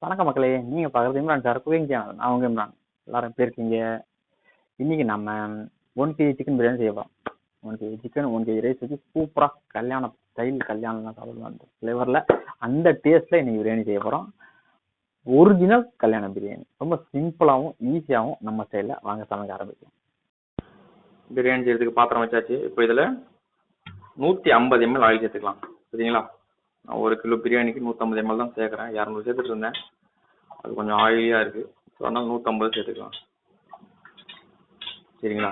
வணக்கம் மக்களே, நீங்க பார்க்குறது இம்ரான் சார் குக்கிங் சேனல். நான் உங்க இம்ரான். எல்லாரும் எப்படி இருக்கீங்க? இன்னைக்கு நம்ம 1 kg சிக்கன் பிரியாணி செய்ய போறோம். 1 kg சிக்கன் 1 kg ரைஸ் வச்சு சூப்பரா கல்யாணம் ஸ்டைல் கல்யாணம் சாப்பிடலாம். அந்த ஃப்ளேவர்ல அந்த டேஸ்ட்ல இன்னைக்கு பிரியாணி செய்ய போறோம். ஒரிஜினல் கல்யாண பிரியாணி. ரொம்ப சிம்பிளாகவும் ஈஸியாகவும் நம்ம ஸ்டைலில் வாங்க சமைக்க ஆரம்பிக்கலாம். பிரியாணி செய்யறதுக்கு பாத்திரம் வச்சாச்சு. இப்போ இதில் 150 ml ஆயில் சேர்த்துக்கலாம். சரிங்களா? நான் 1 கிலோ பிரியாணிக்கு 150 ml தான் சேர்க்குறேன். 200 சேர்த்துட்டு இருந்தேன். அது கொஞ்சம் ஆயிலியாக இருக்குது. ஸோ அதனால் 150 சேர்த்துக்கலாம். சரிங்களா?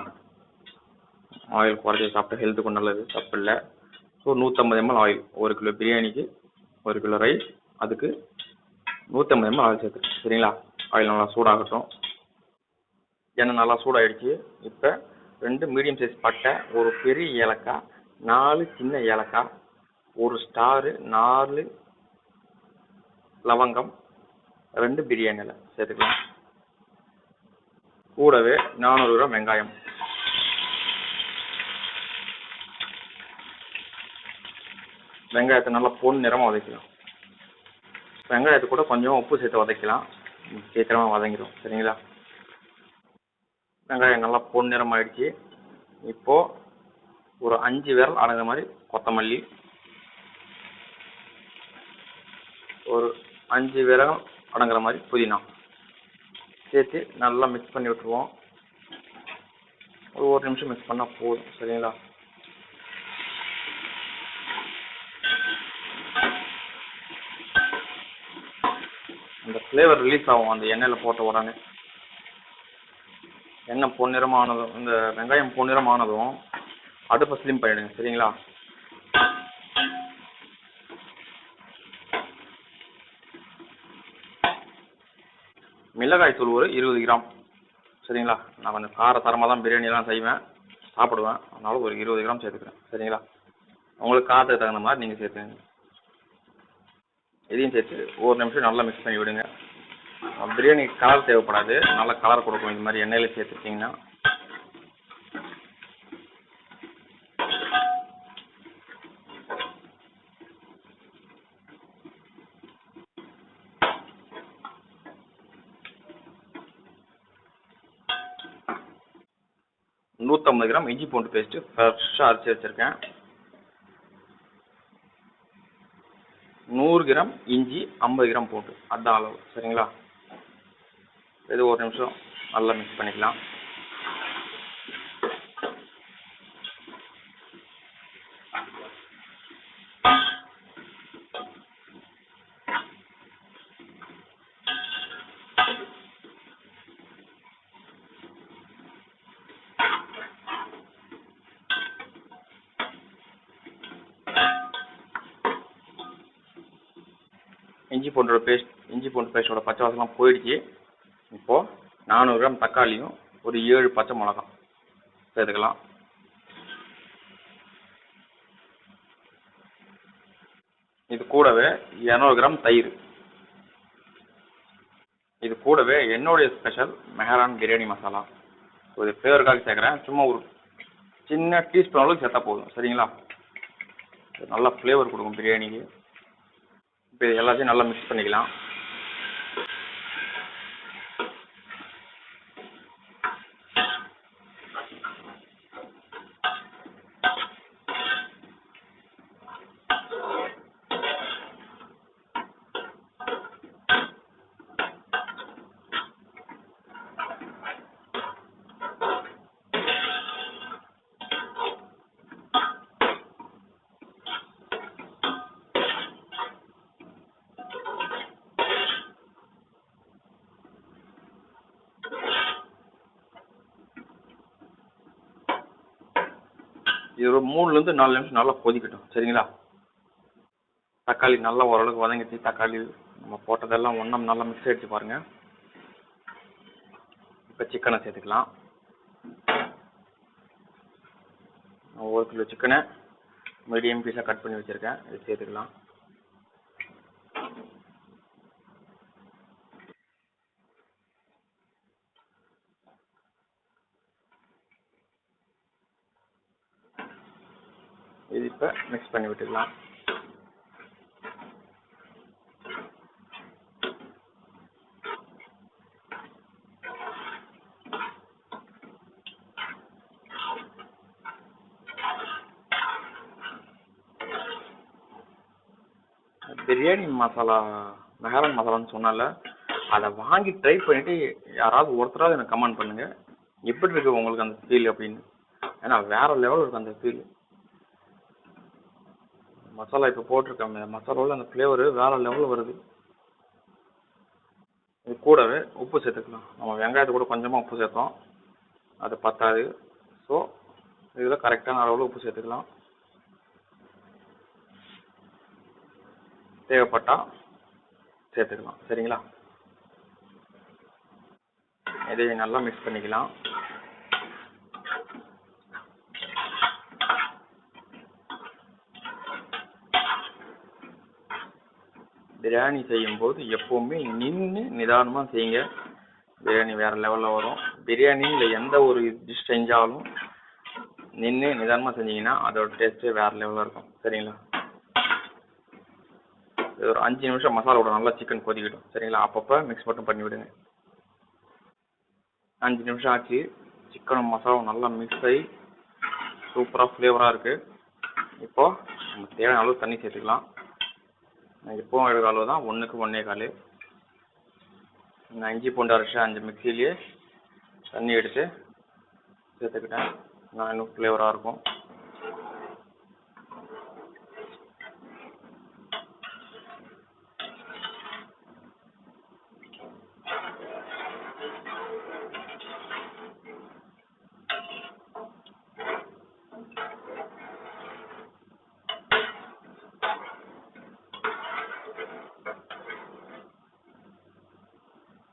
ஆயில் குறைச்சி சாப்பிட்டா ஹெல்த்துக்கும் நல்லது, தப்பு இல்லை. So 150 ml oil. 1 கிலோ பிரியாணிக்கு 1 கிலோ ரைஸ், அதுக்கு 150 ml ஆயில் சேர்த்துக்கேன். சரிங்களா? ஆயில் நல்லா சூடாகட்டும். எண்ணெய் நல்லா சூடாகிடுச்சு. இப்போ 2 மீடியம் சைஸ் பட்டை, ஒரு பெரிய ஏலக்காய், 4 சின்ன ஏலக்காய், 1 ஸ்டாரு, 4 லவங்கம், 2 பிரியாணி இலை சேர்த்துக்கலாம். கூடவே 400 கிராம் வெங்காயம். வெங்காயத்தை நல்லா பொன் நிறமாக வதக்கலாம். வெங்காயத்தை கூட கொஞ்சம் உப்பு சேர்த்து வதக்கலாம், சீக்கிரமாக வதங்கிடும். சரிங்களா? வெங்காயம் நல்லா பொன் நிறமாயிடுச்சு. இப்போது ஒரு 5 விரல் அடங்குற மாதிரி கொத்தமல்லி, ஒரு 5 விரல் அடங்குற மாதிரி புதினா சேர்த்து நல்லா மிக்ஸ் பண்ணி விட்டுருவோம். ஒரு நிமிஷம் மிக்ஸ் பண்ணால் போதும். சரிங்களா? அந்த ஃப்ளேவர் ரிலீஸ் ஆகும் அந்த எண்ணெயில் போட்ட உடனே. எண்ணெய் பொன்னிறமானதும், இந்த வெங்காயம் பொன்னிறமானதும் அடுப்பை ஸ்லிம் பண்ணிவிடுங்க. சரிங்களா? மிளகாய் தூள் ஒரு 20 கிராம். சரிங்களா? நான் கொஞ்சம் காரத்தரமாக தான் பிரியாணியெல்லாம் செய்வேன், சாப்பிடுவேன். அதனால ஒரு 20 கிராம் சேர்த்துக்கிறேன். சரிங்களா? உங்களுக்கு காரத்துக்கு தகுந்த மாதிரி நீங்கள் சேர்த்துங்க. இதையும் சேர்த்து ஒரு நிமிஷம் நல்லா மிக்ஸ் பண்ணி விடுங்க. பிரியாணி கலர் தேவைப்படாது, நல்லா கலர் கொடுக்கும் இந்த மாதிரி எண்ணெயில் சேர்த்துட்டிங்கன்னா. நூற்றி 150 கிராம் இஞ்சி பூண்டு பேஸ்ட்டு ஃப்ரெஷ்ஷாக அரைச்சி வச்சுருக்கேன். 100 கிராம் இஞ்சி, 50 கிராம் பூண்டு, அதுதான் அளவு. சரிங்களா? இது ஒரு நிமிஷம் நல்லா மிக்ஸ் பண்ணிக்கலாம். இஞ்சி பூண்டு பேஸ்ட்டோட பச்சை வாசலாம் போயிடுச்சு. இப்போது 400 கிராம் தக்காளியும் ஒரு 7 பச்சை மிளகாய் சேர்த்துக்கலாம். இது கூடவே 200 கிராம் தயிர். இது கூடவே என்னுடைய ஸ்பெஷல் மெஹரான் பிரியாணி மசாலா. ஒரு ஃப்ளேவருக்காக சேர்க்குறேன். சும்மா ஒரு சின்ன டீஸ்பூன் அளவுக்கு சேர்த்தா போதும். சரிங்களா? நல்லா ஃப்ளேவர் கொடுக்கும் பிரியாணிக்கு. இப்போ இது எல்லாத்தையும் நல்லா மிக்ஸ் பண்ணிக்கலாம். இது ஒரு 3லேருந்து 4 நிமிஷம் நல்லா கொதிக்கட்டும். சரிங்களா? தக்காளி நல்லா ஓரளவுக்கு வதங்கிச்சு. தக்காளி நம்ம போட்டதெல்லாம் ஒன்றா நல்லா மிக்ஸ் ஆகிடுச்சு பாருங்கள். இப்போ சிக்கனை சேர்த்துக்கலாம். 1 கிலோ சிக்கனை மீடியம் பீஸாக கட் பண்ணி வச்சுருக்கேன். இது சேர்த்துக்கலாம். இது இப்போ மிக்ஸ் பண்ணி விட்டுக்கலாம். பிரியாணி மசாலா மெஹரான் மசாலான்னு சொன்னால அதை வாங்கி ட்ரை பண்ணிட்டு யாராவது ஒருத்தராவது எனக்கு கமெண்ட் பண்ணுங்க எப்படி இருக்கு உங்களுக்கு அந்த ஃபீல் அப்படின்னு. ஏன்னா வேற லெவல் இருக்கு அந்த ஃபீல். மசாலா இப்போ போட்டிருக்கேன், மசாலாவில் அந்த ஃப்ளேவரு வேற லெவலில் வருது. இது கூடவே உப்பு சேர்த்துக்கலாம். நம்ம வெங்காயத்தை கூட கொஞ்சமாக உப்பு சேர்த்தோம், அது பத்தாது. ஸோ இதில் கரெக்டான அளவில் உப்பு சேர்த்துக்கலாம். தேவைப்பட்டா சேர்த்துக்கலாம். சரிங்களா? இதை நல்லா மிக்ஸ் பண்ணிக்கலாம். பிரியாணி செய்யும்போது எப்போவுமே நின்று நிதானமாக செய்யுங்க. பிரியாணி வேறு லெவலில் வரும். பிரியாணியில் எந்த ஒரு டிஷ் செஞ்சாலும் நின்று நிதானமாக செஞ்சீங்கன்னா அதோட டேஸ்ட்டே வேறு லெவலில் இருக்கும். சரிங்களா? இது ஒரு 5 நிமிஷம் மசாலாவோட நல்லா சிக்கன் கொதிக்கிடும். சரிங்களா? அப்பப்போ மிக்ஸ் மட்டும் பண்ணி விடுங்க. 5 நிமிஷம் ஆச்சு. சிக்கனும் மசாலாவும் நல்லா மிக்ஸ் ஆகி சூப்பராக ஃப்ளேவராக இருக்குது. இப்போது நம்ம தேவையான அளவு தண்ணி சேர்த்துக்கலாம். இப்போவும் எடுக்கிற அளவு தான், 1க்கு 1.25. நான் இஞ்சி பூண்டு அரைச்சி 5 மிக்சிலேயே தண்ணி எடுத்து சேர்த்துக்கிட்டேன். நான் இன்னும் ஃப்ளேவராக இருக்கும்.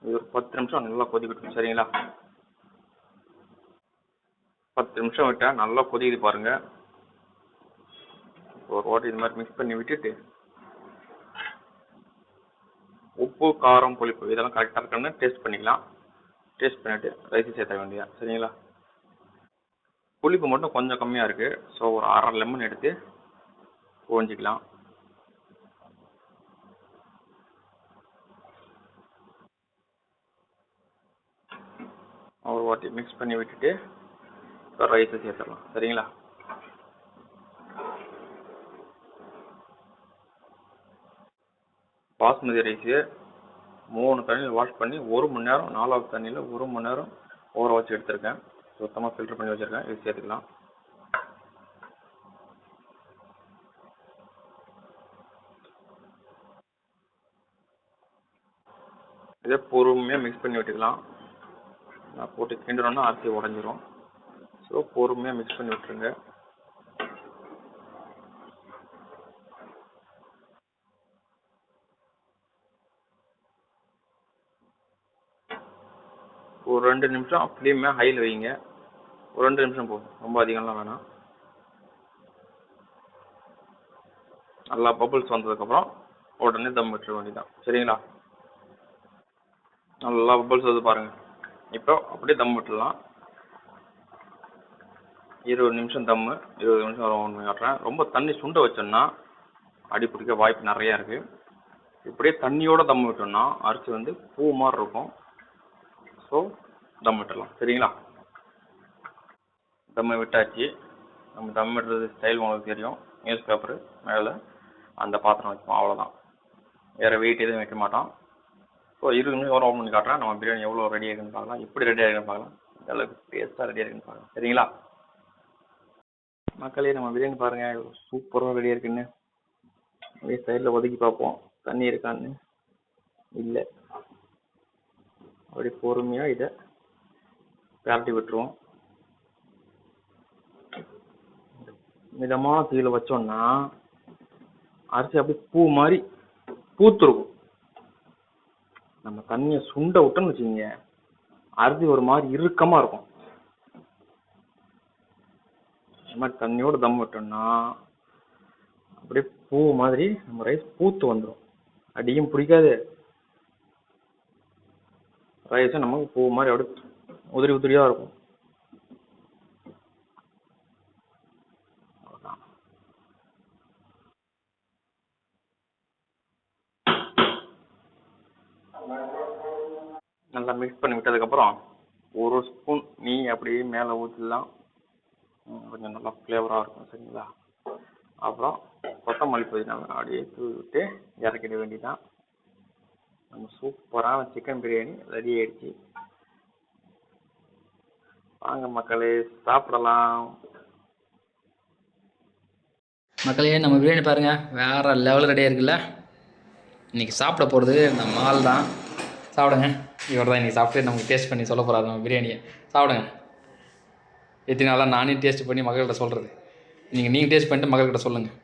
இது ஒரு 10 நிமிஷம் நல்லா கொதிக்கட்டும். சரிங்களா? 10 நிமிஷம் விட்டால் நல்லா கொதிக்குது பாருங்க. ஒரு வாட்டி இது மாதிரி மிக்ஸ் பண்ணி விட்டுட்டு உப்பு காரம் புளிப்பு இதெல்லாம் கரெக்டாக இருக்கான்னு டேஸ்ட் பண்ணிக்கலாம். டேஸ்ட் பண்ணிவிட்டு ரைஸ் சேர்த்த வேண்டியதான். சரிங்களா? புளிப்பு மட்டும் கொஞ்சம் கம்மியாக இருக்குது. ஸோ ஒரு 1/2 லெமன் எடுத்து புழிஞ்சிக்கலாம். ஒரு வாட்டி மிக்ஸ் பண்ணி விட்டுட்டு ரைஸை சேர்த்துடலாம். சரிங்களா? பாஸ்மதி ரைஸு 3 தண்ணியில் வாஷ் பண்ணி 1 மணி நேரம், 4வது தண்ணியில் 1 மணி நேரம் ஊற வச்சு எடுத்திருக்கேன். சுத்தமாக ஃபில்டர் பண்ணி வச்சுருக்கேன். இது சேர்த்துக்கலாம். இதே பொறுமையாக மிக்ஸ் பண்ணி விட்டுக்கலாம். நான் போட்டு கிண்டணும்னா அரிசி உடஞ்சிரும். ஸோ பொறுமையாக மிக்ஸ் பண்ணி விட்டுருங்க. ஒரு 2 நிமிஷம் ஃப்ளேமே ஹையில் வைங்க. ஒரு 2 நிமிஷம் போதும், ரொம்ப அதிகம்லாம் வேணாம். நல்லா பபுள்ஸ் வந்ததுக்கப்புறம் உடனே தம் விட்டுற வேண்டியதான். சரிங்களா? நல்லா பபுள்ஸ் வந்து பாருங்கள். இப்போ அப்படியே தம் விட்டுடலாம். 20 நிமிஷம் தம்மு. 20 நிமிஷம் வரும் காட்டுறேன். ரொம்ப தண்ணி சுண்ட வச்சோம்னா அடி பிடிக்க வாய்ப்பு நிறையா இருக்குது. இப்படியே தண்ணியோட தம் விட்டோம்னா அரிசி வந்து பூ மாதிரி இருக்கும். ஸோ தம் விட்டுடலாம். சரிங்களா? தம்மை விட்டாச்சு. நம்ம தம் விடுறது ஸ்டைல் உங்களுக்கு தெரியும். நியூஸ் பேப்பரு மேலே அந்த பாத்திரம் வைப்போம், அவ்வளோதான். வேறு வெயிட் எதுவும் வைக்க மாட்டோம். ஸோ 20 நிமிஷம் ஓப்பன் பண்ணி காட்டுறேன். நம்ம பிரியாணி எவ்வளோ ரெடி ஆகிருக்குன்னு பார்க்கலாம். எப்படி ரெடி ஆகிருக்குன்னு பார்க்கலாம். இந்த அளவுக்கு டேஸ்ட்டாக ரெடி ஆகிருக்குன்னு பார்க்கலாம். சரிங்களா? மக்களே, நம்ம பிரியாணி பாருங்கள் சூப்பராக ரெடி இருக்குன்னு. அப்படியே சைடில் ஒதுக்கி பார்ப்போம் தண்ணி இருக்கான்னு. இல்லை. அப்படி பொறுமையாக இதை பரட்டி விட்டுருவோம். மிதமான தீயில வச்சோம்னா அரிசி அப்படியே பூ மாதிரி பூத்துருக்கும். நம்ம தண்ணியை சுண்ட விட்டோம்னு வச்சுக்கோங்க, அரிசி ஒரு மாதிரி இறுக்கமாக இருக்கும். இந்த மாதிரி தண்ணியோட தம் விட்டோம்னா அப்படியே பூ மாதிரி நம்ம ரைஸ் பூத்து வந்துடும். அடியும் பிடிக்காது, ரைஸும் நமக்கு பூ மாதிரி அப்படியே உதிரி உதிரியாக இருக்கும். நல்லா மிக்ஸ் பண்ணி விட்டதுக்கப்புறம் 1 ஸ்பூன் நெய் அப்படியே மேலே ஊற்றிடலாம். கொஞ்சம் நல்லா ஃப்ளேவராக இருக்கும். சரிங்களா? அப்புறம் கொத்தமல்லி புதினா அப்படியே தூவி விட்டு இறக்கிட வேண்டியதான். நம்ம சூப்பரான சிக்கன் பிரியாணி ரெடி ஆயிடுச்சு. வாங்க மக்களே சாப்பிடலாம். மக்களே நம்ம பிரியாணி பாருங்கள் வேறு லெவலில் ரெடியாக இருக்குல்ல. இன்றைக்கி சாப்பிட போகிறது நம்ம ஆள் தான். சாப்பிடுங்க. இவர் தான் இன்றைக்கி சாப்பிட்டு நமக்கு டேஸ்ட் பண்ணி சொல்ல போகிறாரு நம்ம பிரியாணியை. சாப்பிடுங்க. எத்தனை நாளாக நானே டேஸ்ட் பண்ணி மக்கள்கிட்ட சொல்கிறது. நீங்கள் டேஸ்ட் பண்ணிட்டு மக்கள்கிட்ட சொல்லுங்கள்.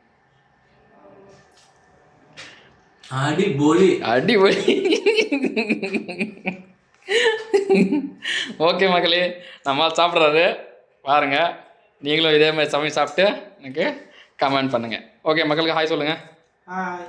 அடிபொலி அடிபொலி. ஓகே மக்களே, நம்ம சாப்பிட்றாரு பாருங்க. நீங்களும் இதே மாதிரி சமையல் சாப்பிட்டு எனக்கு கமெண்ட் பண்ணுங்கள். ஓகே மக்களுக்கு ஹாய் சொல்லுங்கள். ஹாய்